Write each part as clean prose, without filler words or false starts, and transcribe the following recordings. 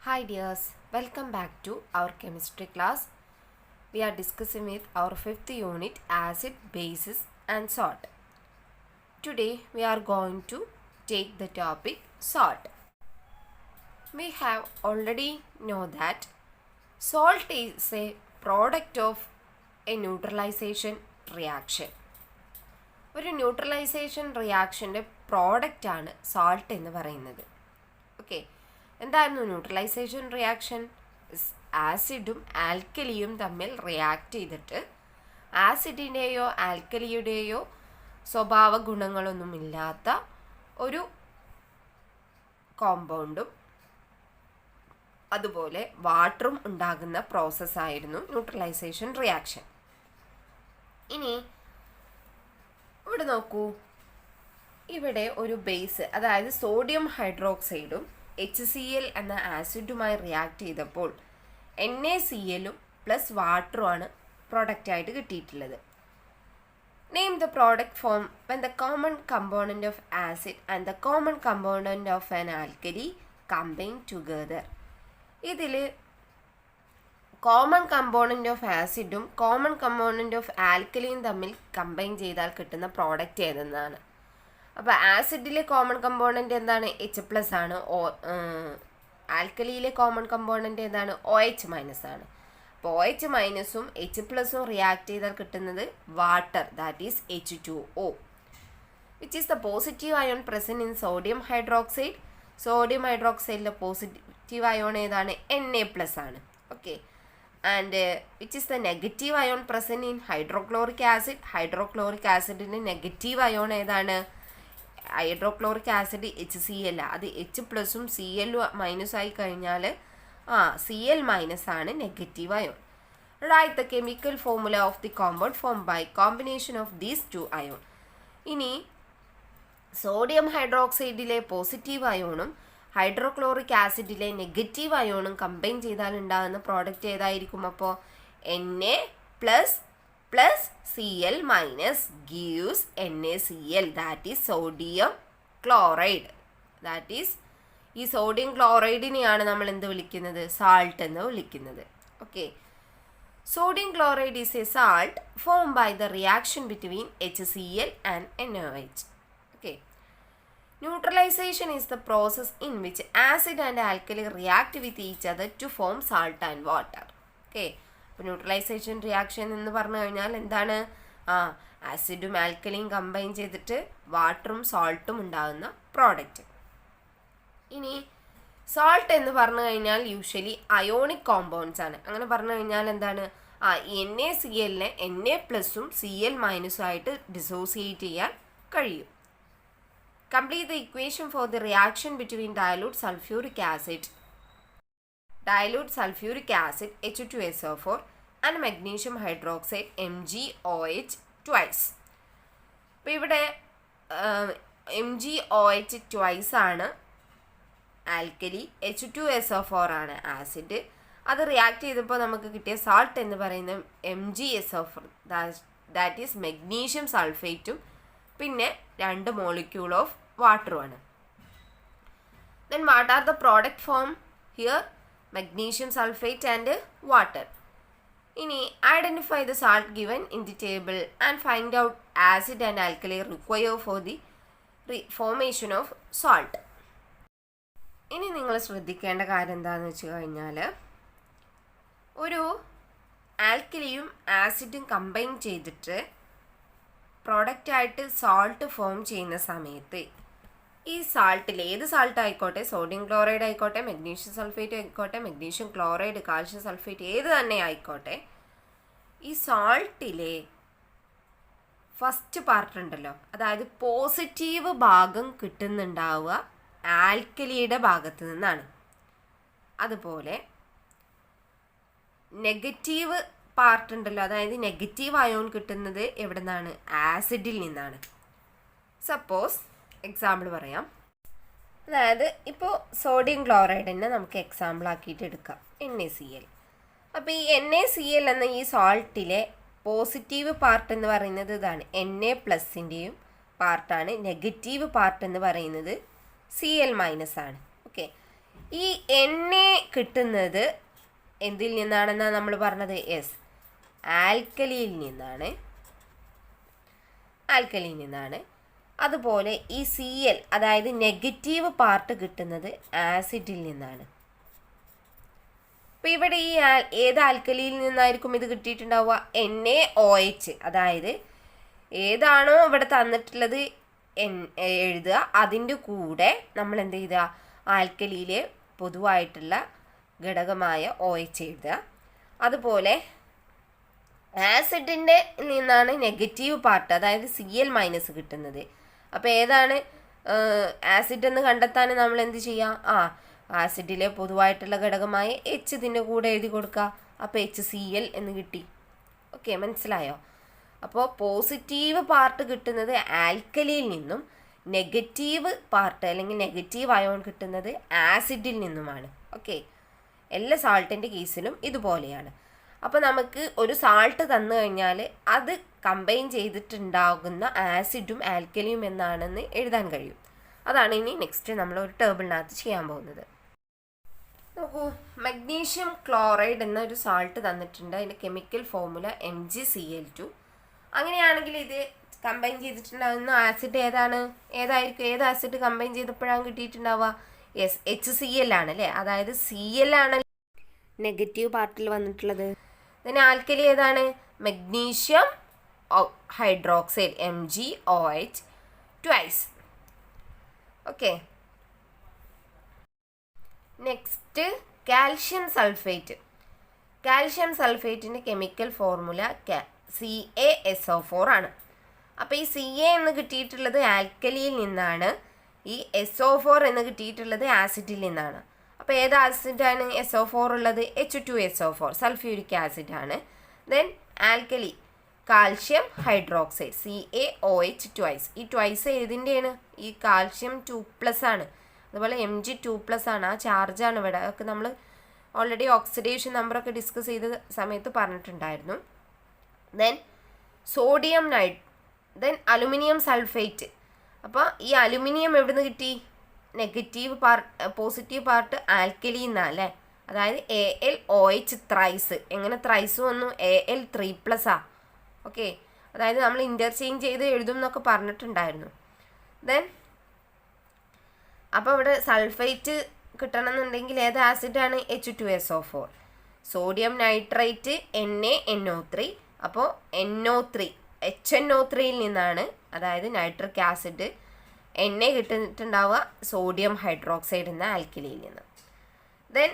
Hi dears, welcome back to our chemistry class. We are discussing with our fifth unit acid, bases and salt. Today we are going to take the topic salt. We have already know that salt is a product of a neutralization reaction. ഒരു neutralisation റിയാക്ഷൻ്റെ പ്രോഡക്റ്റാണ് salt എന്ന് പറയുന്നത്. Okay, എന്തായിരുന്നു neutralisation reaction? ആസിഡും ആൽക്കലിയും തമ്മിൽ react ചെയ്തിട്ട് ആസിഡിൻ്റെയോ ആൽക്കലിയുടെയോ സ്വഭാവ ഗുണങ്ങളൊന്നുമില്ലാത്ത ഒരു കോമ്പൗണ്ടും അതുപോലെ വാട്ടറും ഉണ്ടാകുന്ന പ്രോസസ്സായിരുന്നു ന്യൂട്രലൈസേഷൻ റിയാക്ഷൻ. ഇനി ഇവിടെ നോക്കൂ, ഇവിടെ ഒരു ബേസ്, അതായത് സോഡിയം ഹൈഡ്രോക്സൈഡും HCl എന്ന ആസിഡുമായി റിയാക്ട് ചെയ്തപ്പോൾ NaClഉം പ്ലസ് വാട്ടറുമാണ് പ്രൊഡക്റ്റായിട്ട് കിട്ടിയിട്ടുള്ളത്. Name the product form when the common component of acid and the common component of an alkali combine together. ഇതിൽ കോമൺ കമ്പോണൻറ്റ് ഓഫ് ആസിഡും കോമൺ കമ്പോണൻറ്റ് ഓഫ് ആൽക്കലിയും തമ്മിൽ കമ്പൈൻ ചെയ്താൽ കിട്ടുന്ന പ്രോഡക്റ്റ് ഏതെന്നാണ്. അപ്പോൾ ആസിഡിലെ കോമൺ കമ്പോണൻറ്റ് എന്താണ്? H+ ആണ്. ആൽക്കലിയിലെ കോമൺ കമ്പോണൻറ്റ് എന്താണ്? OH- ആണ്. അപ്പോൾ OH- H+ഉം റിയാക്ട് ചെയ്താൽ കിട്ടുന്നത് water, that is H2O, which is the positive ion present in sodium hydroxide. Sodium ഹൈഡ്രോക്സൈഡിലെ പോസിറ്റീവ് അയോൺ ഏതാണ്? Na+ ആണ്. Okay, and which is the negative ion present in hydrochloric acid. Hydrochloric ആസിഡിൻ്റെ negative ion ഏതാണ്? Hydrochloric acid HCl, അത് H+ഉം Cl- ആയി കഴിഞ്ഞാൽ Cl- ആണ് negative ion. Write the chemical formula of the compound form by combination of these two ion. ഇനി sodium ഹൈഡ്രോക്സൈഡിലെ positive അയോണും ഹൈഡ്രോക്ലോറിക് ആസിഡിലെ നെഗറ്റീവ് അയോണും കമ്പൈൻ ചെയ്താൽ ഉണ്ടാകുന്ന പ്രോഡക്റ്റ് ഏതായിരിക്കും? അപ്പോൾ Na+ Cl- gives NaCl, that is sodium chloride. That is, ഈ സോഡിയം ക്ലോറൈഡിനെയാണ് നമ്മൾ എന്ത് വിളിക്കുന്നത്? സാൾട്ട് എന്ന് വിളിക്കുന്നത്. Okay, sodium chloride is a salt formed by the reaction between HCl and NaOH. Okay. Neutralization is the process in which acid and alkali react with each other to form salt and water. Okay. അപ്പോൾ neutralisation reaction എന്ന് പറഞ്ഞു കഴിഞ്ഞാൽ എന്താണ്? ആസിഡും ആൽക്കലിയും combine ചെയ്തിട്ട് വാട്ടറും സോൾട്ടും ഉണ്ടാകുന്ന product. ഇനി സോൾട്ട് എന്ന് പറഞ്ഞു കഴിഞ്ഞാൽ യൂഷ്വലി അയോണിക് കോമ്പൗണ്ട്സ് ആണ്. അങ്ങനെ പറഞ്ഞു കഴിഞ്ഞാൽ എന്താണ്? NaClനെ Na+ഉം Cl- ആയിട്ട് ഡിസോസിയേറ്റ് ചെയ്യാൻ കഴിയും. Complete the equation for the reaction between dilute sulfuric acid H2SO4 and magnesium hydroxide MgOH twice. അപ്പോൾ ഇവിടെ MgOH twice ആണ് ആൽക്കലി, H2SO4 ആണ് ആസിഡ്. അത് റിയാക്ട് ചെയ്തപ്പോൾ നമുക്ക് കിട്ടിയ സാൾട്ട് എന്ന് പറയുന്നത് MgSO4, ദാറ്റ് ഈസ് മെഗ്നീഷ്യം സൾഫേറ്റും പിന്നെ 2 molecule ഓഫ് വാട്ടറുമാണ്. Then what are the product form here? Magnesium sulfate and water. ഇനി identify the salt given in the table and find out acid and alkali required for the formation of salt. ഇനി നിങ്ങൾ ശ്രദ്ധിക്കേണ്ട കാര്യം എന്താണെന്ന് വെച്ച് കഴിഞ്ഞാൽ, ഒരു ആൽക്കലിയും ആസിഡും കമ്പൈൻ ചെയ്തിട്ട് പ്രോഡക്റ്റായിട്ട് സാൾട്ട് ഫോം ചെയ്യുന്ന സമയത്ത് ഈ സാൾട്ടിൽ ഏത് സാൾട്ട് ആയിക്കോട്ടെ, സോഡിയം ക്ലോറൈഡ് ആയിക്കോട്ടെ, മെഗ്നീഷ്യം സൾഫേറ്റ് ആയിക്കോട്ടെ, മെഗ്നീഷ്യം ക്ലോറൈഡ്, കാൽഷ്യം സൾഫേറ്റ്, ഏത് തന്നെ ആയിക്കോട്ടെ, ഈ സാൾട്ടിലെ ഫസ്റ്റ് പാർട്ട് ഉണ്ടല്ലോ, അതായത് പോസിറ്റീവ് ഭാഗം കിട്ടുന്നുണ്ടാവുക ആൽക്കലിയുടെ ഭാഗത്ത് നിന്നാണ്. അതുപോലെ നെഗറ്റീവ് പാർട്ട് ഉണ്ടല്ലോ, അതായത് നെഗറ്റീവ് അയോൺ കിട്ടുന്നത് എവിടെ നിന്നാണ്? ആസിഡിൽ നിന്നാണ്. സപ്പോസ് എക്സാമ്പിൾ പറയാം. അതായത് ഇപ്പോൾ സോഡിയം ക്ലോറൈഡിനെ നമുക്ക് എക്സാമ്പിൾ ആക്കിയിട്ട് എടുക്കാം, NaCl. അപ്പോൾ ഈ NaCl എന്ന ഈ സാൾട്ടിലെ പോസിറ്റീവ് പാർട്ട് എന്ന് പറയുന്നത് ഇതാണ്, Na+ൻ്റെയും പാർട്ടാണ്. നെഗറ്റീവ് പാർട്ട് എന്ന് പറയുന്നത് Cl- ആണ്. ഓക്കെ, ഈ Na കിട്ടുന്നത് എന്തിൽ നിന്നാണെന്നാണ് നമ്മൾ പറഞ്ഞത്? യെസ്, ആൽക്കലിയിൽ നിന്നാണ്. അതുപോലെ ഈ Cl, അതായത് നെഗറ്റീവ് പാർട്ട് കിട്ടുന്നത് ആസിഡിൽ നിന്നാണ്. അപ്പോൾ ഇവിടെ ഈ ഏത് ആൽക്കലിയിൽ നിന്നായിരിക്കും ഇത് കിട്ടിയിട്ടുണ്ടാവുക? NaOH. അതായത് ഏതാണോ ഇവിടെ തന്നിട്ടുള്ളത് എഴുതുക, അതിൻ്റെ കൂടെ നമ്മൾ എന്ത് ചെയ്യുക? ആൽക്കലിയിലെ പൊതുവായിട്ടുള്ള ഘടകമായ OH എഴുതുക. അതുപോലെ ആസിഡിൻ്റെ നിന്നാണ് നെഗറ്റീവ് പാർട്ട്, അതായത് Cl- കിട്ടുന്നത്. അപ്പോൾ ഏതാണ് ആസിഡ് എന്ന് കണ്ടെത്താൻ നമ്മൾ എന്ത് ചെയ്യുക? ആസിഡിലെ പൊതുവായിട്ടുള്ള ഘടകമായ H ഇതിൻ്റെ കൂടെ എഴുതി കൊടുക്കുക. അപ്പോൾ HCl എന്ന് കിട്ടി. ഓക്കെ, മനസ്സിലായോ? അപ്പോൾ പോസിറ്റീവ് പാർട്ട് കിട്ടുന്നത് ആൽക്കലിയിൽ നിന്നും, നെഗറ്റീവ് പാർട്ട് അല്ലെങ്കിൽ നെഗറ്റീവ് അയോൺ കിട്ടുന്നത് ആസിഡിൽ നിന്നുമാണ്. ഓക്കെ, എല്ലാ സാൾട്ടിൻ്റെ കേസിലും ഇതുപോലെയാണ്. അപ്പോൾ നമുക്ക് ഒരു സാൾട്ട് തന്നു കഴിഞ്ഞാൽ അത് കമ്പൈൻ ചെയ്തിട്ടുണ്ടാകുന്ന ആസിഡും ആൽക്കലിയും എന്നാണെന്ന് എഴുതാൻ കഴിയും. അതാണ് ഇനി നെക്സ്റ്റ് നമ്മൾ ഒരു ടേബിളിനകത്ത് ചെയ്യാൻ പോകുന്നത്. നോക്കൂ, മഗ്നീഷ്യം ക്ലോറൈഡ് എന്നൊരു സാൾട്ട് തന്നിട്ടുണ്ട്. അതിൻ്റെ കെമിക്കൽ ഫോർമുല MgCl2. അങ്ങനെയാണെങ്കിൽ ഇത് കമ്പൈൻ ചെയ്തിട്ടുണ്ടാകുന്ന ആസിഡ് ഏതായിരിക്കും? ഏത് ആസിഡ് കമ്പൈൻ ചെയ്തപ്പോഴാണ് കിട്ടിയിട്ടുണ്ടാവുക? യെസ്, HCl ആണ് അല്ലേ? അതായത് Cl ആണ് നെഗറ്റീവ് പാർട്ടിൽ വന്നിട്ടുള്ളത്. പിന്നെ ആൽക്കലി ഏതാണ്? Magnesium hydroxide MgOH twice. Okay, next calcium sulphate. Calcium സൾഫേറ്റിൻ്റെ കെമിക്കൽ ഫോർമുല CaSO4 ആണ്. അപ്പോൾ ഈ Ca എന്ന് കിട്ടിയിട്ടുള്ളത് ആൽക്കലിയിൽ നിന്നാണ്, ഈ SO4 എന്ന് കിട്ടിയിട്ടുള്ളത് ആസിഡിൽ നിന്നാണ്. അപ്പോൾ ഏത് ആസിഡാണ് SO4 ഉള്ളത്? H2SO4, സൾഫ്യൂരിക് ആസിഡാണ്. Then alkali calcium hydroxide CaOH twice. ഈ ട്വൈസ് ഏതിൻ്റെയാണ്? ഈ കാൽഷ്യം 2+ ആണ്. അതുപോലെ Mg2+ ആണ്. ആ ചാർജാണ് ഇവിടെ. അതൊക്കെ നമ്മൾ ഓൾറെഡി ഓക്സിഡേഷൻ നമ്പറൊക്കെ ഡിസ്കസ് ചെയ്ത സമയത്ത് പറഞ്ഞിട്ടുണ്ടായിരുന്നു. Then sodium then aluminium sulphate. അപ്പോൾ ഈ അലുമിനിയം എവിടെ നിന്ന് കിട്ടി? നെഗറ്റീവ് പോസിറ്റീവ് പാർട്ട് ആൽക്കലി എന്നാണ് അല്ലേ? അതായത് AlOH ത്രൈസ്. എങ്ങനെ ത്രൈസ് വന്നു? Al3+. ഓക്കെ, അതായത് നമ്മൾ ഇൻ്റർചേഞ്ച് ചെയ്ത് എഴുതും എന്നൊക്കെ പറഞ്ഞിട്ടുണ്ടായിരുന്നു. ദെൻ അപ്പോൾ ഇവിടെ സൾഫേറ്റ് കിട്ടണമെന്നുണ്ടെങ്കിൽ ഏത് ആസിഡാണ്? H2SO4. Sodium nitrate NaNO3. അപ്പോൾ HNO3യിൽ നിന്നാണ്, അതായത് നൈട്രിക് ആസിഡ് Na കിട്ടിയിട്ടുണ്ടാവുക സോഡിയം ഹൈഡ്രോക്സൈഡ് എന്ന ആൽക്കലിയിൽ നിന്ന്. Then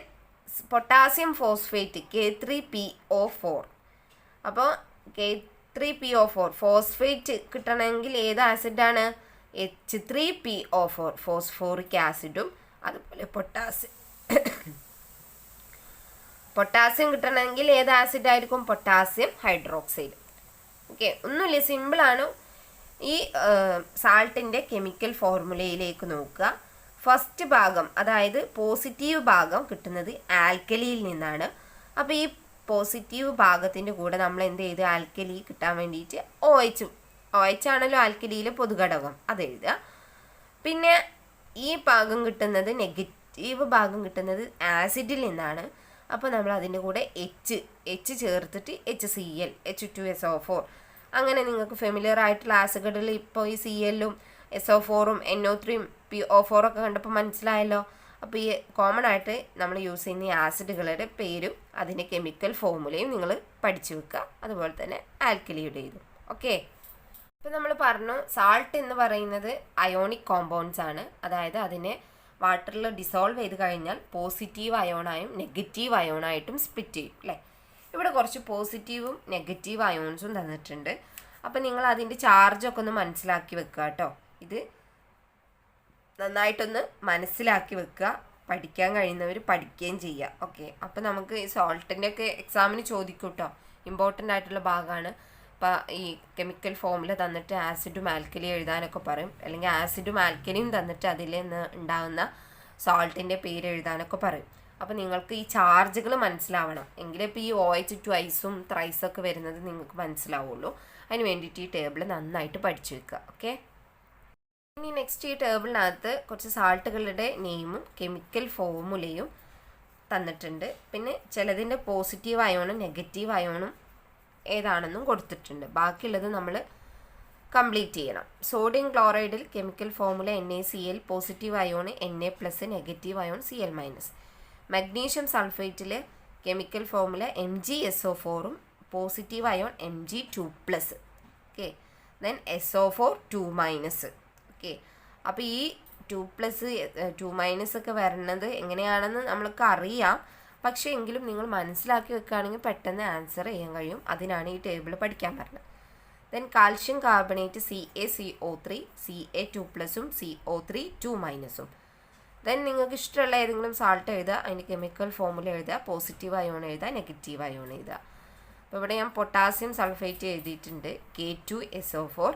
potassium phosphate K3PO4. അപ്പോൾ K3PO4 ഫോസ്ഫേറ്റ് കിട്ടണമെങ്കിൽ ഏത് ആസിഡാണ്? H3PO4 ഫോസ്ഫോറിക് ആസിഡും. അതുപോലെ പൊട്ടാസ്യം കിട്ടണമെങ്കിൽ ഏത് ആസിഡായിരിക്കും? Potassium hydroxide. ഓക്കെ, ഒന്നുമില്ല, സിമ്പിളാണ്. ഈ സാൾട്ടിൻ്റെ കെമിക്കൽ ഫോർമുലയിലേക്ക് നോക്കുക. ഫസ്റ്റ് ഭാഗം, അതായത് പോസിറ്റീവ് ഭാഗം കിട്ടുന്നത് ആൽക്കലിയിൽ നിന്നാണ്. അപ്പോൾ ഈ പോസിറ്റീവ് ഭാഗത്തിൻ്റെ കൂടെ നമ്മൾ എന്ത് ചെയ്ത് ആൽക്കലി കിട്ടാൻ വേണ്ടിയിട്ട് OH ആണല്ലോ ആൽക്കലിയിലെ പൊതുഘടകം, അത് എഴുതുക. പിന്നെ ഈ ഭാഗം കിട്ടുന്നത്, നെഗറ്റീവ് ഭാഗം കിട്ടുന്നത് ആസിഡിൽ നിന്നാണ്. അപ്പോൾ നമ്മൾ അതിൻ്റെ കൂടെ H ചേർത്തിട്ട് HCl H2SO4. അങ്ങനെ നിങ്ങൾക്ക് ഫെമിലിയർ ആയിട്ടുള്ള ആസിഡുകളിൽ ഇപ്പോൾ ഈ Cl-ഉം SO4-ഉം NO3-യും PO4 ഒക്കെ കണ്ടപ്പോൾ മനസ്സിലായല്ലോ. അപ്പോൾ ഈ കോമൺ ആയിട്ട് നമ്മൾ യൂസ് ചെയ്യുന്ന ഈ ആസിഡുകളുടെ പേരും അതിൻ്റെ കെമിക്കൽ ഫോർമുലയും നിങ്ങൾ പഠിച്ചു വെക്കുക. അതുപോലെ തന്നെ ആൽക്കലിയുടേതും. ഓക്കെ, ഇപ്പോൾ നമ്മൾ പറഞ്ഞു സാൾട്ട് എന്ന് പറയുന്നത് അയോണിക് കോമ്പൗണ്ട്സ് ആണ്. അതായത് അതിനെ വാട്ടറിൽ ഡിസോൾവ് ചെയ്ത് കഴിഞ്ഞാൽ പോസിറ്റീവ് അയോണായും നെഗറ്റീവ് അയോണായിട്ടും സ്പ്ലിറ്റ് ചെയ്യും അല്ലേ? ഇവിടെ കുറച്ച് പോസിറ്റീവും നെഗറ്റീവ് അയോൺസും തന്നിട്ടുണ്ട്. അപ്പം നിങ്ങൾ അതിൻ്റെ ചാർജൊക്കെ ഒന്ന് മനസ്സിലാക്കി വെക്കുക കേട്ടോ. ഇത് നന്നായിട്ടൊന്ന് മനസ്സിലാക്കി വെക്കുക. പഠിക്കാൻ കഴിയുന്നവർ പഠിക്കുകയും ചെയ്യുക. ഓക്കെ, അപ്പോൾ നമുക്ക് ഈ സോൾട്ടിൻ്റെ ഒക്കെ എക്സാമിന് ചോദിക്കും കേട്ടോ. ഇമ്പോർട്ടൻ്റ് ആയിട്ടുള്ള ഭാഗമാണ്. അപ്പോൾ ഈ കെമിക്കൽ ഫോമുല തന്നിട്ട് ആസിഡും ആൽക്കലിയും എഴുതാനൊക്കെ പറയും. അല്ലെങ്കിൽ ആസിഡും ആൽക്കലിയും തന്നിട്ട് അതിൽ നിന്ന് ഉണ്ടാകുന്ന സോൾട്ടിൻ്റെ പേര് എഴുതാനൊക്കെ പറയും. അപ്പോൾ നിങ്ങൾക്ക് ഈ ചാർജുകൾ മനസ്സിലാവണം. എങ്കിലേ ഇപ്പോൾ ഈ OH ട്വൈസും ത്രൈസൊക്കെ വരുന്നത് നിങ്ങൾക്ക് മനസ്സിലാവുള്ളൂ. അതിന് വേണ്ടിയിട്ട് ഈ ടേബിൾ നന്നായിട്ട് പഠിച്ചു വെക്കുക. ഓക്കെ. ഇനി നെക്സ്റ്റ് ഈ ടേബിളിനകത്ത് കുറച്ച് സാൾട്ടുകളുടെ നെയിമും കെമിക്കൽ ഫോർമുലയും തന്നിട്ടുണ്ട്. പിന്നെ ചിലതിൻ്റെ പോസിറ്റീവ് അയോണും നെഗറ്റീവ് അയോണും ഏതാണെന്നും കൊടുത്തിട്ടുണ്ട്. ബാക്കിയുള്ളത് നമ്മൾ കംപ്ലീറ്റ് ചെയ്യണം. സോഡിയം ക്ലോറൈഡിൽ chemical formula NaCl, positive ion Na+, negative ion Cl-. Magnesium സൾഫേറ്റിൽ കെമിക്കൽ ഫോർമുല MgSO4ഉം positive ion Mg2+. Okay, then SO4 2-. Okay, അപ്പോൾ ഈ 2+, 2- ഒക്കെ വരുന്നത് എങ്ങനെയാണെന്ന് നമ്മൾക്ക് അറിയാം. പക്ഷേ എങ്കിലും നിങ്ങൾ മനസ്സിലാക്കി വെക്കുകയാണെങ്കിൽ പെട്ടെന്ന് ആൻസർ ചെയ്യാൻ കഴിയും. അതിനാണ് ഈ ടേബിൾ പഠിക്കാൻ പറഞ്ഞത്. Then calcium carbonate CaCO3, Ca2+ഉം CO3 2-. Then നിങ്ങൾക്ക് ഇഷ്ടമുള്ള ഏതെങ്കിലും സാൾട്ട് എഴുതുക, അതിൻ്റെ കെമിക്കൽ ഫോർമുല എഴുതുക, പോസിറ്റീവ് അയോൺ എഴുതുക, നെഗറ്റീവ് അയോൺ എഴുതുക. അപ്പോൾ ഇവിടെ ഞാൻ പൊട്ടാസ്യം സൾഫേറ്റ് എഴുതിയിട്ടുണ്ട്, K2SO4,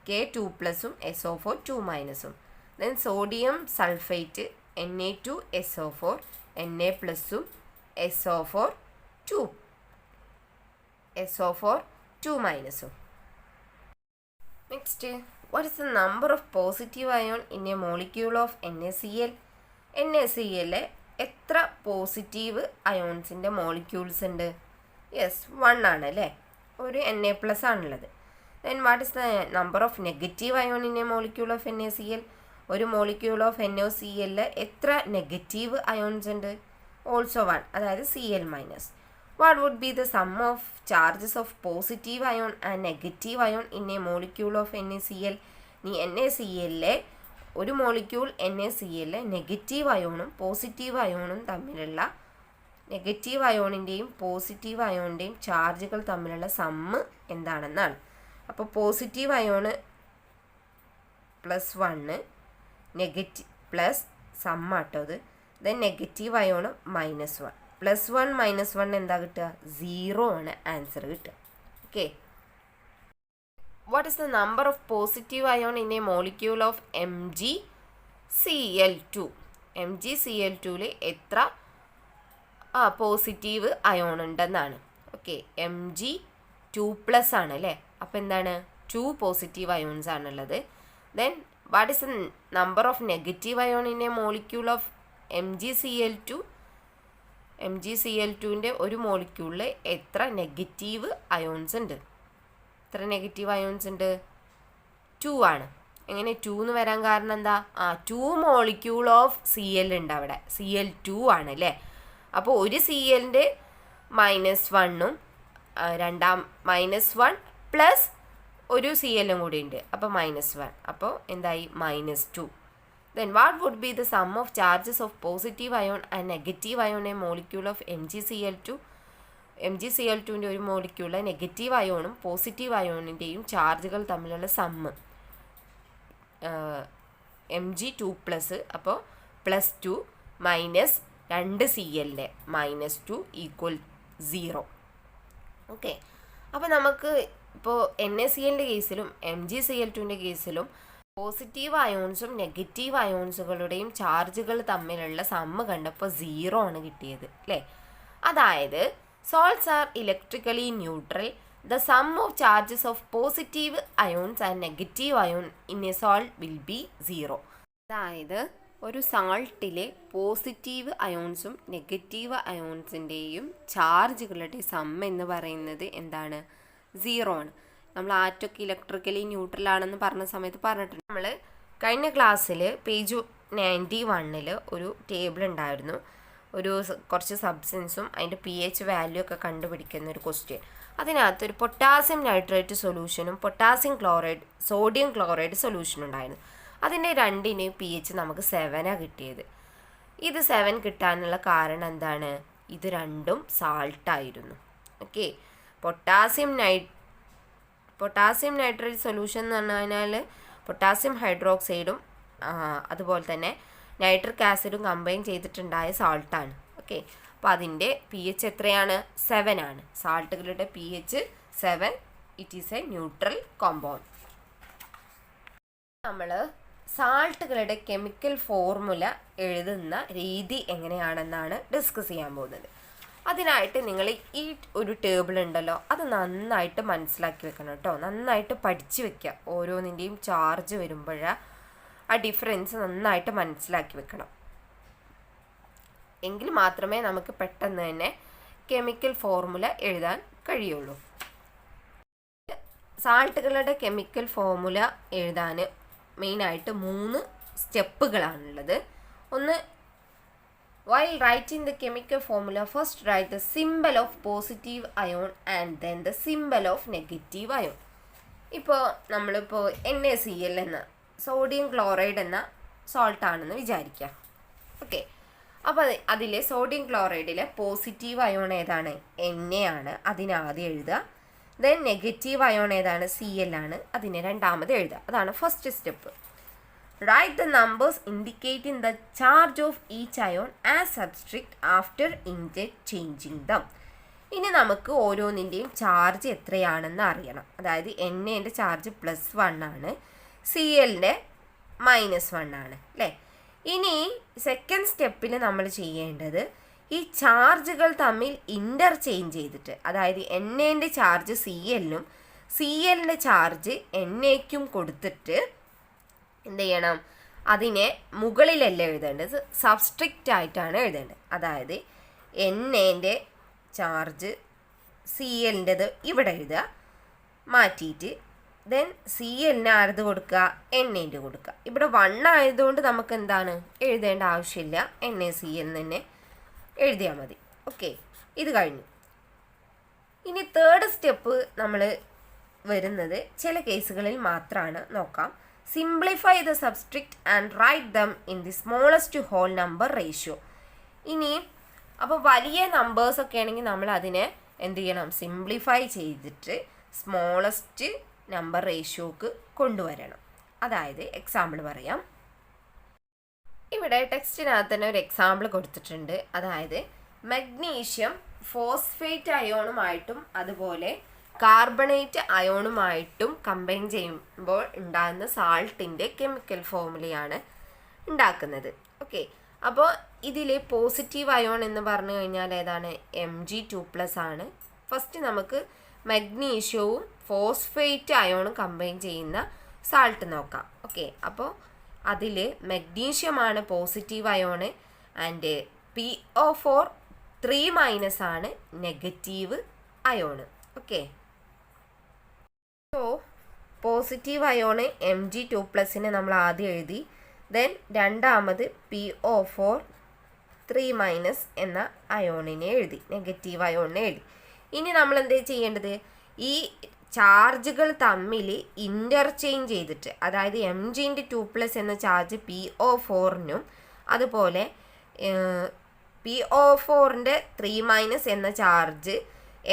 K2+ഉം SO4 2-. Then sodium sulphate Na2SO4, Na+ഉം SO4 2-. Next, what is the number of positive ion in a molecule of NaCl? NaCl എത്ര പോസിറ്റീവ് അയോൺസിൻ്റെ മോളിക്യൂൾസ് ഉണ്ട്? Yes, 1 ആണ് അല്ലേ, ഒരു Na+ ആണുള്ളത്. Then what is the number of negative ion in A molecule of NaCl? ഒരു molecule of NaCl എത്ര negative ions ഉണ്ട്? Also 1, അതായത് Cl-. What would be the sum of charges of positive ion and negative ion in a molecule of NaCl? ഈ NaCl ഒരു molecule NaCl negative അയോണും positive അയോണും തമ്മിലുള്ള negative അയോണിൻ്റെയും positive അയോണിൻ്റെയും ചാർജുകൾ തമ്മിലുള്ള sum എന്താണെന്നാണ്. അപ്പോൾ പോസിറ്റീവ് അയോണ് +1, നെഗറ്റീവ് പ്ലസ് സമ്മാട്ടോ അത്. Then negative ion -1. +1 -1 എന്താ കിട്ടുക? 0 ആണ് ആൻസർ കിട്ടുക. Okay, what is the number of positive ion in A molecule of MgCl2? MgCl2ൽ എത്ര പോസിറ്റീവ് അയോൺ ഉണ്ടെന്നാണ്. ഓക്കെ, Mg2+ ആണ് അല്ലേ, അപ്പോൾ എന്താണ് 2 പോസിറ്റീവ് അയോൺസ് ആണുള്ളത്. Then what is the number of negative ion in A molecule of MgCl2? MgCl2ൻ്റെ ഒരു മോളിക്യൂളിൽ എത്ര negative ions ഉണ്ട്? എത്ര നെഗറ്റീവ് അയോൺസ് ഉണ്ട്? 2 ആണ്. എങ്ങനെ 2 എന്ന് വരാൻ കാരണം എന്താ? 2 മോളിക്യൂൾ ഓഫ് Cl ഉണ്ട് അവിടെ, Cl2 ആണ് അല്ലേ. അപ്പോൾ ഒരു Clൻ്റെ -1ഉം രണ്ടാം -1 പ്ലസ് ഒരു Clഉം കൂടി ഉണ്ട്, അപ്പോൾ -1, അപ്പോൾ എന്തായി? -2. Then what would be the sum of charges of positive ion and negative ion in a molecule of MgCl2? MgCl2ൻ്റെ ഒരു മോളിക്യൂളിലെ നെഗറ്റീവ് അയോണും പോസിറ്റീവ് അയോണിൻ്റെയും ചാർജുകൾ തമ്മിലുള്ള സമ്മ് Mg2+, അപ്പോൾ +2 മൈനസ് 2 Clൻ്റെ -2 = 0. ഓക്കെ, അപ്പോൾ നമുക്ക് ഇപ്പോൾ NaClൻ്റെ കേസിലും MgCl2ൻ്റെ കേസിലും പോസിറ്റീവ് അയോൺസും നെഗറ്റീവ് അയോൺസുകളുടെയും ചാർജുകൾ തമ്മിലുള്ള സമ്മ് കണ്ടപ്പോൾ 0 ആണ് കിട്ടിയത് അല്ലേ. അതായത് salts are electrically neutral. The sum of charges of positive ions and negative ion in a salt will be 0. അതായത് ഒരു സാൾട്ടിലെ പോസിറ്റീവ് അയോൺസും നെഗറ്റീവ് അയോൺസിൻ്റെയും ചാർജുകളുടെ സമ്മ് എന്ന് പറയുന്നത് എന്താണ്? 0 ആണ്. നമ്മൾ ആറ്റൊക്കെ ഇലക്ട്രിക്കലി ന്യൂട്രൽ ആണെന്ന് പറഞ്ഞ സമയത്ത് പറഞ്ഞിട്ടുണ്ട്. നമ്മൾ കഴിഞ്ഞ ക്ലാസ്സിൽ പേജ് 91 ഒരു ടേബിൾ ഉണ്ടായിരുന്നു, ഒരു കുറച്ച് സബ്സ്റ്റൻസും അതിൻ്റെ pH വാല്യൂ ഒക്കെ കണ്ടുപിടിക്കുന്ന ഒരു ക്വസ്റ്റ്യൻ. അതിനകത്തൊരു പൊട്ടാസ്യം നൈട്രേറ്റ് സൊല്യൂഷനും potassium chloride sodium chloride solution ഉണ്ടായിരുന്നു. അതിൻ്റെ രണ്ടിൻ്റെയും pH നമുക്ക് 7 കിട്ടിയത്. ഇത് 7 കിട്ടാനുള്ള കാരണം എന്താണ്? ഇത് രണ്ടും സാൾട്ടായിരുന്നു. ഓക്കെ, പൊട്ടാസ്യം നൈട്രേറ്റ് സൊല്യൂഷൻ എന്ന് പറഞ്ഞു കഴിഞ്ഞാൽ പൊട്ടാസ്യം ഹൈഡ്രോക്സൈഡും അതുപോലെ തന്നെ നൈട്രിക് ആസിഡും കമ്പൈൻ ചെയ്തിട്ടുണ്ടായ സാൾട്ടാണ്. ഓക്കെ, അപ്പോൾ അതിൻ്റെ pH എത്രയാണ്? 7 ആണ്. സാൾട്ടുകളുടെ pH 7. It is A neutral compound. നമ്മൾ സാൾട്ടുകളുടെ കെമിക്കൽ ഫോർമുല എഴുതുന്ന രീതി എങ്ങനെയാണെന്നാണ് ഡിസ്കസ് ചെയ്യാൻ പോകുന്നത്. അതിനായിട്ട് നിങ്ങൾ ഈ ഒരു ടേബിൾ ഉണ്ടല്ലോ, അത് നന്നായിട്ട് മനസ്സിലാക്കി വെക്കണം കേട്ടോ. നന്നായിട്ട് പഠിച്ച് വെക്കുക. ഓരോന്നിൻ്റെയും ചാർജ് വരുമ്പോഴാണ് ആ ഡിഫറൻസ് നന്നായിട്ട് മനസ്സിലാക്കി വെക്കണം. എങ്കിൽ മാത്രമേ നമുക്ക് പെട്ടെന്ന് തന്നെ കെമിക്കൽ ഫോർമുല എഴുതാൻ കഴിയുള്ളൂ. സാൾട്ടുകളുടെ കെമിക്കൽ ഫോർമുല എഴുതാൻ മെയിനായിട്ട് 3 സ്റ്റെപ്പുകളാണുള്ളത്. ഒന്ന്, while writing the chemical formula, first write the symbol of positive ion and then the symbol of negative ion. ഇപ്പോൾ നമ്മളിപ്പോൾ NaCl എന്ന സോഡിയം ക്ലോറൈഡ് എന്ന സോൾട്ടാണെന്ന് വിചാരിക്കുക. ഓക്കെ, അപ്പോൾ അതിൽ സോഡിയം ക്ലോറൈഡിലെ പോസിറ്റീവ് അയോൺ ഏതാണ്? Na ആണ്, അതിനെ ആദ്യം എഴുതുക. ദെൻ നെഗറ്റീവ് അയോൺ ഏതാണ്? Cl ആണ്, അതിനെ രണ്ടാമത് എഴുതുക. അതാണ് first step. Write the numbers indicating the charge of each ion as subscript after interchanging them. ഇനി നമുക്ക് ഓരോന്നിൻ്റെയും ചാർജ് എത്രയാണെന്ന് അറിയണം. അതായത് Naൻ്റെ ചാർജ് +1 ആണ്, Clൻ്റെ -1 ആണ് അല്ലേ. ഇനി സെക്കൻഡ് സ്റ്റെപ്പിൽ നമ്മൾ ചെയ്യേണ്ടത് ഈ ചാർജുകൾ തമ്മിൽ ഇൻ്റർചേഞ്ച് ചെയ്തിട്ട്, അതായത് Naൻ്റെ ചാർജ് Clനും Clൻ്റെ ചാർജ് Naയ്ക്കും കൊടുത്തിട്ട് എന്ത് ചെയ്യണം? അതിനെ മുകളിലല്ല എഴുതേണ്ടത്, സബ്സ്ട്രിക്റ്റ് ആയിട്ടാണ് എഴുതേണ്ടത്. അതായത് Naൻ്റെ ചാർജ് Clൻ്റെത് ഇവിടെ എഴുതുക, മാറ്റിയിട്ട് ദെൻ Clന് ആരത് കൊടുക്കുക? Naൻ്റെ കൊടുക്കുക. ഇവിടെ 1 ആയതുകൊണ്ട് നമുക്ക് എന്താണ് എഴുതേണ്ട ആവശ്യമില്ല, NaCl തന്നെ എഴുതിയാൽ മതി. ഓക്കെ, ഇത് കഴിഞ്ഞു. ഇനി തേർഡ് സ്റ്റെപ്പ് നമ്മൾ വരുന്നത് ചില കേസുകളിൽ മാത്രമാണ് നോക്കാം. Simplify the subscript and write them in the smallest whole number ratio. ഇനി അപ്പോൾ വലിയ നമ്പേഴ്സൊക്കെ ആണെങ്കിൽ നമ്മൾ അതിനെ എന്ത് ചെയ്യണം? സിംപ്ലിഫൈ ചെയ്തിട്ട് സ്മോളസ്റ്റ് നമ്പർ റേഷ്യോക്ക് കൊണ്ടുവരണം. അതായത് എക്സാമ്പിൾ പറയാം. ഇവിടെ ടെക്സ്റ്റിനകത്ത് തന്നെ ഒരു എക്സാമ്പിൾ കൊടുത്തിട്ടുണ്ട്. അതായത് മഗ്നീഷ്യം ഫോസ്ഫേറ്റ് അയോണുമായിട്ടും അതുപോലെ കാർബണേറ്റ് അയോണുമായിട്ടും കമ്പൈൻ ചെയ്യുമ്പോൾ ഉണ്ടാകുന്ന സാൾട്ടിൻ്റെ കെമിക്കൽ ഫോർമുലയാണ് ഉണ്ടാക്കുന്നത്. ഓക്കെ, അപ്പോൾ ഇതിൽ പോസിറ്റീവ് അയോൺ എന്ന് പറഞ്ഞു കഴിഞ്ഞാൽ ഏതാണ്? Mg2+ ആണ്. ഫസ്റ്റ് നമുക്ക് മഗ്നീഷ്യവും ഫോസ്ഫേറ്റ് അയോണും കമ്പൈൻ ചെയ്യുന്ന സാൾട്ട് നോക്കാം. ഓക്കെ, അപ്പോൾ അതിൽ മഗ്നീഷ്യമാണ് പോസിറ്റീവ് അയോണ് ആൻഡ് PO4 3- ആണ് negative ion. Okay, so positive ion Mg2+നെ നമ്മൾ ആദ്യം എഴുതി. ദെൻ രണ്ടാമത് PO4 3- എന്ന അയോണിനെ എഴുതി, നെഗറ്റീവ് അയോണിനെ എഴുതി. ഇനി നമ്മൾ എന്ത് ചെയ്യേണ്ടത്? ഈ ചാർജുകൾ തമ്മിൽ ഇൻ്റർചേഞ്ച് ചെയ്തിട്ട്, അതായത് Mg2+ എന്ന ചാർജ് PO4നും അതുപോലെ PO4ൻ്റെ 3- എന്ന ചാർജ്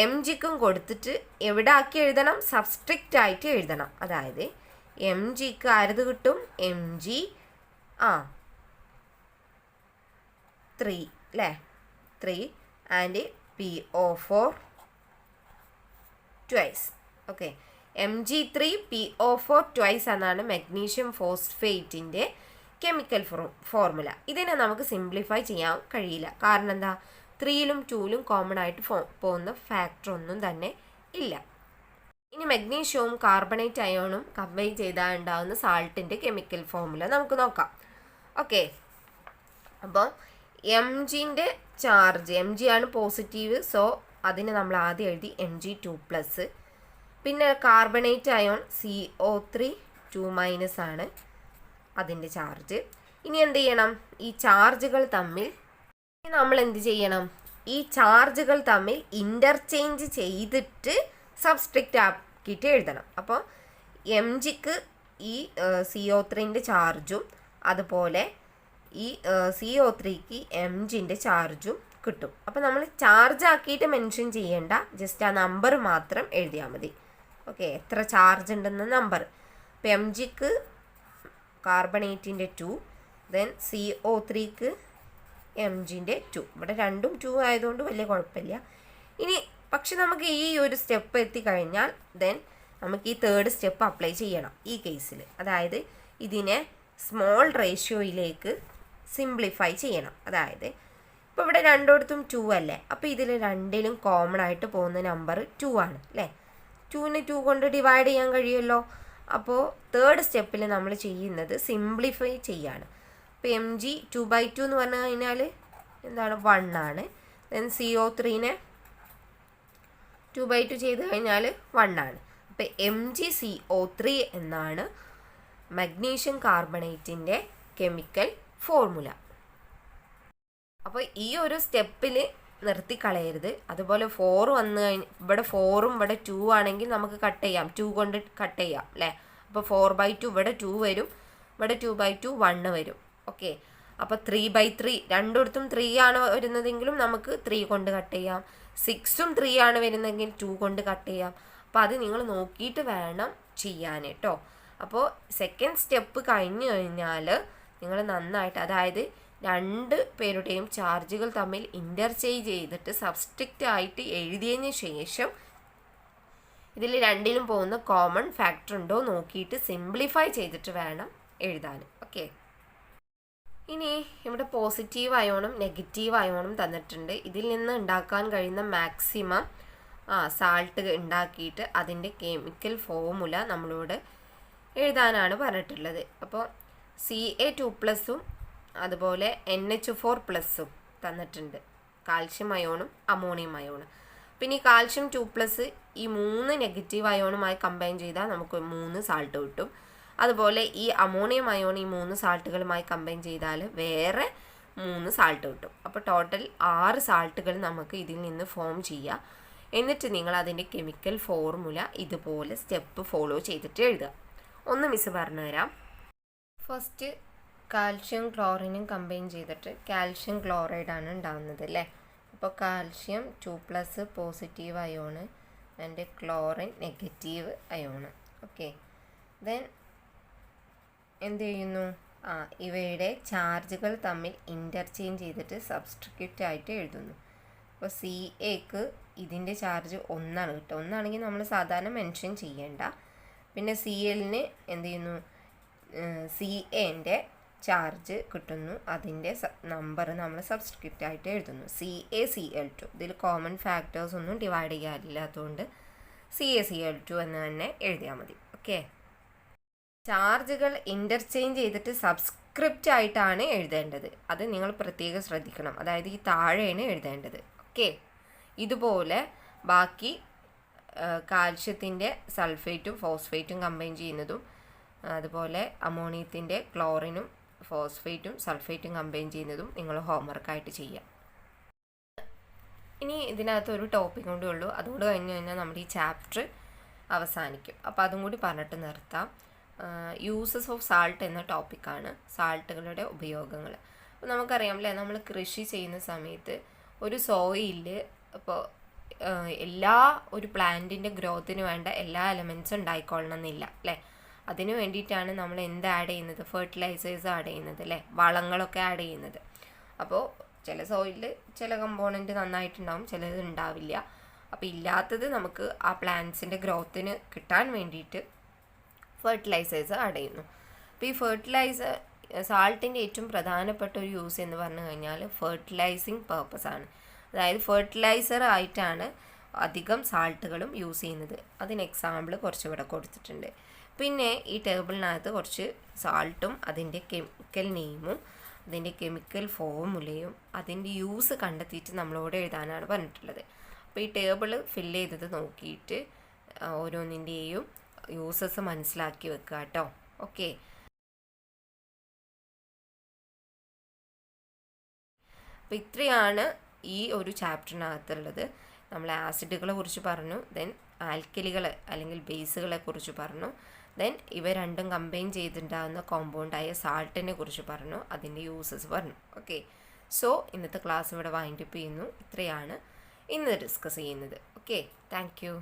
Mgക്കും കൊടുത്തിട്ട് എവിടെ ആക്കി എഴുതണം? സബ്സ്ട്രിക്റ്റ് ആയിട്ട് എഴുതണം. അതായത് Mgക്ക് ആരത് കിട്ടും? Mg3 അല്ലേ, 3 and PO4 twice. Okay, Mg3 PO4 twice എന്നാണ് മഗ്നീഷ്യം ഫോസ്ഫേറ്റിൻ്റെ കെമിക്കൽ ഫോർമുല. ഇതിനെ നമുക്ക് സിംപ്ലിഫൈ ചെയ്യാൻ കഴിയില്ല. കാരണം എന്താ? 3ലും 2ലും കോമൺ ആയിട്ട് പോകുന്ന ഫാക്ടർ ഒന്നും തന്നെ ഇല്ല. ഇനി മഗ്നീഷ്യവും കാർബണേറ്റ് അയോണും കമ്പൈൻ ചെയ്താൽ ഉണ്ടാകുന്ന സാൾട്ടിൻ്റെ കെമിക്കൽ ഫോർമുല നമുക്ക് നോക്കാം. ഓക്കെ, അപ്പോൾ Mgൻ്റെ ചാർജ്, Mg ആണ് പോസിറ്റീവ്, സോ അതിന് നമ്മൾ ആദ്യം എഴുതി Mg2+. പിന്നെ കാർബണേറ്റ് അയോൺ CO3 2- ആണ് അതിൻ്റെ ചാർജ്. ഇനി എന്ത് ചെയ്യണം? ഈ ചാർജുകൾ തമ്മിൽ നമ്മൾ എന്ത് ചെയ്യണം? ഈ ചാർജുകൾ തമ്മിൽ ഇൻ്റർചേഞ്ച് ചെയ്തിട്ട് സബ്സ്ട്രിക്റ്റ് ആക്കിയിട്ട് എഴുതണം. അപ്പോൾ Mgക്ക് ഈ CO3ൻ്റെ ചാർജും അതുപോലെ ഈ CO3ക്ക് Mgൻ്റെ ചാർജും കിട്ടും. അപ്പോൾ നമ്മൾ ചാർജ് ആക്കിയിട്ട് മെൻഷൻ ചെയ്യേണ്ട, ജസ്റ്റ് ആ നമ്പർ മാത്രം എഴുതിയാൽ മതി. ഓക്കെ, എത്ര ചാർജ് ഉണ്ടെന്ന നമ്പർ. അപ്പോൾ Mgക്ക് കാർബണേറ്റിൻ്റെ 2, ദെൻ CO3ക്ക് Mgൻ്റെ 2. ഇവിടെ രണ്ടും 2 ആയതുകൊണ്ട് വലിയ കുഴപ്പമില്ല. ഇനി പക്ഷെ നമുക്ക് ഈ ഒരു സ്റ്റെപ്പ് എത്തിക്കഴിഞ്ഞാൽ ദെൻ നമുക്ക് ഈ തേർഡ് സ്റ്റെപ്പ് അപ്ലൈ ചെയ്യണം ഈ കേസിൽ. അതായത് ഇതിനെ സ്മോൾ റേഷ്യോയിലേക്ക് സിംപ്ലിഫൈ ചെയ്യണം. അതായത് ഇപ്പോൾ ഇവിടെ രണ്ടിടത്തും 2 അല്ലേ, അപ്പോൾ ഇതിൽ രണ്ടിലും കോമൺ ആയിട്ട് പോകുന്ന നമ്പർ 2 ആണ് അല്ലേ. 2നെ 2 കൊണ്ട് ഡിവൈഡ് ചെയ്യാൻ കഴിയുമല്ലോ. അപ്പോൾ തേർഡ് സ്റ്റെപ്പിൽ നമ്മൾ ചെയ്യുന്നത് സിംപ്ലിഫൈ ചെയ്യാണ്. അപ്പോൾ Mg 2/2 എന്ന് പറഞ്ഞു കഴിഞ്ഞാൽ എന്താണ് 1 ആണ്. ദെൻ CO3നെ 2/2 ചെയ്ത് കഴിഞ്ഞാൽ 1 ആണ്. അപ്പോൾ MgCO3 എന്നാണ് മഗ്നീഷ്യം കാർബണേറ്റിൻ്റെ കെമിക്കൽ ഫോർമുല. അപ്പോൾ ഈ ഒരു സ്റ്റെപ്പിൽ നിർത്തിക്കളയരുത്. അതുപോലെ 4 വന്നു കഴിഞ്ഞ് ഇവിടെ 4ഉം ഇവിടെ 2 ആണെങ്കിൽ നമുക്ക് കട്ട് ചെയ്യാം, 2 കൊണ്ട് കട്ട് ചെയ്യാം അല്ലേ. അപ്പോൾ 4/2 ഇവിടെ 2 വരും, ഇവിടെ 2/2 1 വരും. ഓക്കെ, അപ്പോൾ 3/3 രണ്ടിടത്തും 3 ആണ് വരുന്നതെങ്കിലും നമുക്ക് 3 കൊണ്ട് കട്ട് ചെയ്യാം. 6ഉം 3 ആണ് വരുന്നതെങ്കിൽ 2 കൊണ്ട് കട്ട് ചെയ്യാം. അപ്പോൾ അത് നിങ്ങൾ നോക്കിയിട്ട് വേണം ചെയ്യാൻ കേട്ടോ. അപ്പോൾ സെക്കൻഡ് സ്റ്റെപ്പ് കഴിഞ്ഞ് കഴിഞ്ഞാൽ നിങ്ങൾ നന്നായിട്ട്, അതായത് രണ്ട് പേരുടെയും ചാർജുകൾ തമ്മിൽ ഇൻ്റർചേഞ്ച് ചെയ്തിട്ട് സബ്സ്ട്രിക്റ്റ് ആയിട്ട് എഴുതിയതിന് ശേഷം ഇതിൽ രണ്ടിലും പോകുന്ന കോമൺ ഫാക്ടർ ഉണ്ടോ നോക്കിയിട്ട് സിംപ്ലിഫൈ ചെയ്തിട്ട് വേണം എഴുതാൻ. ഓക്കെ, ഇനി ഇവിടെ പോസിറ്റീവ് അയോണും നെഗറ്റീവ് അയോണും തന്നിട്ടുണ്ട്. ഇതിൽ നിന്ന് ഉണ്ടാക്കാൻ കഴിയുന്ന മാക്സിമം സാൾട്ട് ഉണ്ടാക്കിയിട്ട് അതിൻ്റെ കെമിക്കൽ ഫോർമുല നമ്മളോട് എഴുതാനാണ് പറഞ്ഞിട്ടുള്ളത്. അപ്പോൾ Ca2+ഉം അതുപോലെ NH4+ഉം തന്നിട്ടുണ്ട്, കാൽഷ്യം അയോണും അമോണിയം അയോണും. പിന്നെ ഈ കാൽഷ്യം 2+ ഈ 3 നെഗറ്റീവ് അയോണുമായി കമ്പൈൻ ചെയ്താൽ നമുക്ക് 3 സാൾട്ട് കിട്ടും. അതുപോലെ ഈ അമോണിയം അയോൺ ഈ 3 സാൾട്ടുകളുമായി കമ്പൈൻ ചെയ്താൽ വേറെ 3 സാൾട്ട് കിട്ടും. അപ്പോൾ ടോട്ടൽ 6 സാൾട്ടുകൾ നമുക്ക് ഇതിൽ നിന്ന് ഫോം ചെയ്യാം. എന്നിട്ട് നിങ്ങൾ അതിൻ്റെ കെമിക്കൽ ഫോർമുല ഇതുപോലെ സ്റ്റെപ്പ് ഫോളോ ചെയ്തിട്ട് എഴുതുക. ഒന്ന് മിസ് പറഞ്ഞുതരാം. ഫസ്റ്റ് കാൽഷ്യം ക്ലോറിനും കമ്പൈൻ ചെയ്തിട്ട് കാൽഷ്യം ക്ലോറൈഡാണ് ഉണ്ടാകുന്നത് അല്ലേ. അപ്പോൾ calcium 2+ positive ion and chlorine negative ion. Okay, then എന്ത് ചെയ്യുന്നു, ഇവയുടെ ചാർജുകൾ തമ്മിൽ ഇൻ്റർചേഞ്ച് ചെയ്തിട്ട് സബ്സ്റ്റിറ്റ്യൂട്ട് ആയിട്ട് എഴുതുന്നു. അപ്പോൾ Caക്ക് ഇതിൻ്റെ ചാർജ് 1 ആണ് കിട്ടുക. 1 ആണെങ്കിൽ നമ്മൾ സാധാരണ മെൻഷൻ ചെയ്യേണ്ട. പിന്നെ Clന് എന്ത് ചെയ്യുന്നു, Caൻ്റെ ചാർജ് കിട്ടുന്നു, അതിൻ്റെ നമ്പർ നമ്മൾ സബ്സ്റ്റിറ്റ്യൂട്ട് ആയിട്ട് എഴുതുന്നു. CaCl2. ഇതിൽ കോമൺ ഫാക്ടേഴ്സ് ഒന്നും ഡിവൈഡ് ചെയ്യാനില്ലാത്തതുകൊണ്ട് CaCl2 എന്ന് തന്നെ എഴുതിയാൽ മതി. ഓക്കെ, ചാർജുകൾ ഇൻ്റർചേഞ്ച് ചെയ്തിട്ട് സബ്സ്ക്രിപ്റ്റ് ആയിട്ടാണ് എഴുതേണ്ടത്. അത് നിങ്ങൾ പ്രത്യേകം ശ്രദ്ധിക്കണം. അതായത് ഈ താഴെയാണ് എഴുതേണ്ടത്. ഓക്കെ, ഇതുപോലെ ബാക്കി കാൽഷ്യത്തിൻ്റെ സൾഫേറ്റും ഫോസ്ഫേറ്റും കമ്പൈൻ ചെയ്യുന്നതും അതുപോലെ അമോണിയത്തിൻ്റെ ക്ലോറിനും ഫോസ്ഫേറ്റും സൾഫേറ്റും കമ്പൈൻ ചെയ്യുന്നതും നിങ്ങൾ ഹോംവർക്കായിട്ട് ചെയ്യാം. ഇനി ഇതിനകത്ത് ഒരു ടോപ്പിക് കൊണ്ടേ ഉള്ളൂ, അതുകൊണ്ട് കഴിഞ്ഞ് കഴിഞ്ഞാൽ നമ്മുടെ ഈ ചാപ്റ്റർ അവസാനിക്കും. അപ്പോൾ അതും കൂടി പറഞ്ഞിട്ട് നിർത്താം. യൂസസ് ഓഫ് സാൾട്ട് എന്ന ടോപ്പിക്കാണ്, സാൾട്ടുകളുടെ ഉപയോഗങ്ങൾ. അപ്പോൾ നമുക്കറിയാമല്ലേ, നമ്മൾ കൃഷി ചെയ്യുന്ന സമയത്ത് ഒരു സോയിലിൽ ഇപ്പോൾ എല്ലാ ഒരു പ്ലാന്റിൻ്റെ ഗ്രോത്തിന് വേണ്ട എല്ലാ എലമെൻറ്റ്സും ഉണ്ടായിക്കൊള്ളണം എന്നില്ല അല്ലേ. അതിന് വേണ്ടിയിട്ടാണ് നമ്മൾ എന്ത് ആഡ് ചെയ്യുന്നത്, ഫെർട്ടിലൈസേഴ്സ് ആഡ് ചെയ്യുന്നത് അല്ലേ, വളങ്ങളൊക്കെ ആഡ് ചെയ്യുന്നത്. അപ്പോൾ ചില സോയിലിൽ ചില കമ്പോണൻറ്റ് നന്നായിട്ടുണ്ടാവും, ചിലത് ഉണ്ടാവില്ല. അപ്പോൾ ഇല്ലാത്തത് നമുക്ക് ആ പ്ലാന്റ്സിൻ്റെ ഗ്രോത്തിന് കിട്ടാൻ വേണ്ടിയിട്ട് ഫെർട്ടിലൈസേഴ്സ് ആഡ് ചെയ്യുന്നു. അപ്പോൾ ഈ ഫെർട്ടിലൈസർ സാൾട്ടിൻ്റെ ഏറ്റവും പ്രധാനപ്പെട്ട ഒരു യൂസ് എന്ന് പറഞ്ഞു കഴിഞ്ഞാൽ ഫെർട്ടിലൈസിങ് പർപ്പസ് ആണ്. അതായത് ഫെർട്ടിലൈസർ ആയിട്ടാണ് അധികം സാൾട്ടുകളും യൂസ് ചെയ്യുന്നത്. അതിന് എക്സാമ്പിൾ കുറച്ച് ഇവിടെ കൊടുത്തിട്ടുണ്ട്. പിന്നെ ഈ ടേബിളിനകത്ത് കുറച്ച് സാൾട്ടും അതിൻ്റെ കെമിക്കൽ നെയിമും അതിൻ്റെ കെമിക്കൽ ഫോർമുലയും അതിൻ്റെ യൂസ് കണ്ടെത്തിയിട്ട് നമ്മളോട് എഴുതാനാണ് പറഞ്ഞിട്ടുള്ളത്. അപ്പോൾ ഈ ടേബിൾ ഫില്ല് ചെയ്തത് നോക്കിയിട്ട് ഓരോന്നിൻ്റെയും യൂസസ് മനസ്സിലാക്കി വെക്കുക കേട്ടോ. ഓക്കെ, അപ്പോൾ ഇത്രയാണ് ഈ ഒരു ചാപ്റ്ററിനകത്തുള്ളത്. നമ്മൾ ആസിഡുകളെ കുറിച്ച് പറഞ്ഞു, ദെൻ ആൽക്കലികൾ അല്ലെങ്കിൽ ബേസുകളെ കുറിച്ച് പറഞ്ഞു, ദെൻ ഇവ രണ്ടും കമ്പൈൻ ചെയ്തിട്ടുണ്ടാകുന്ന കോമ്പൗണ്ടായ സാൾട്ടിനെ കുറിച്ച് പറഞ്ഞു, അതിൻ്റെ യൂസസ് പറഞ്ഞു. ഓക്കെ, സോ ഇന്നത്തെ ക്ലാസ് ഇവിടെ വൈൻഡപ്പ് ചെയ്യുന്നു. ഇത്രയാണ് ഇന്ന് ഡിസ്കസ് ചെയ്യുന്നത്. Okay, thank you.